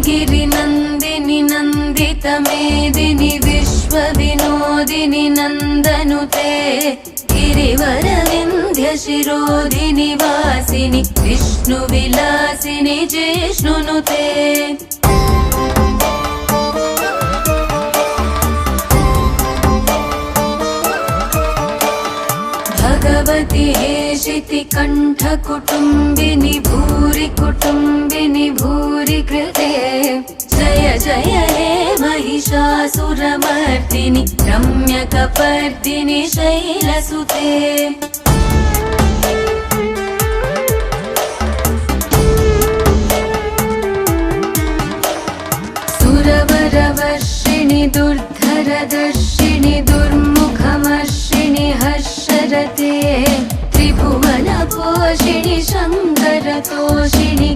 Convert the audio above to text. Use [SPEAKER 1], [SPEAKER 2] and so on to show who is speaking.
[SPEAKER 1] गिरिनन्दिनि नन्दितमेदिनि विश्वविनोदिनि नन्दनुते गिरिवरविन्ध्यशिरोधिनि वासिनि विष्णुविलासिनि जिष्णुनुते भगवति हेशिति कण्ठकुटुम्बिनि भूरि कुटुम्बिनि भूरि कृते जय जय हे महिषासुरमर्दिनि रम्यकपर्दिनि शैलसुते सुरवरवर्षिणि दुर्धरदर्शिनि दुर्मुखमर्षिणि हर्षरते त्रिभुवनपोषिणि शङ्करतोषिणि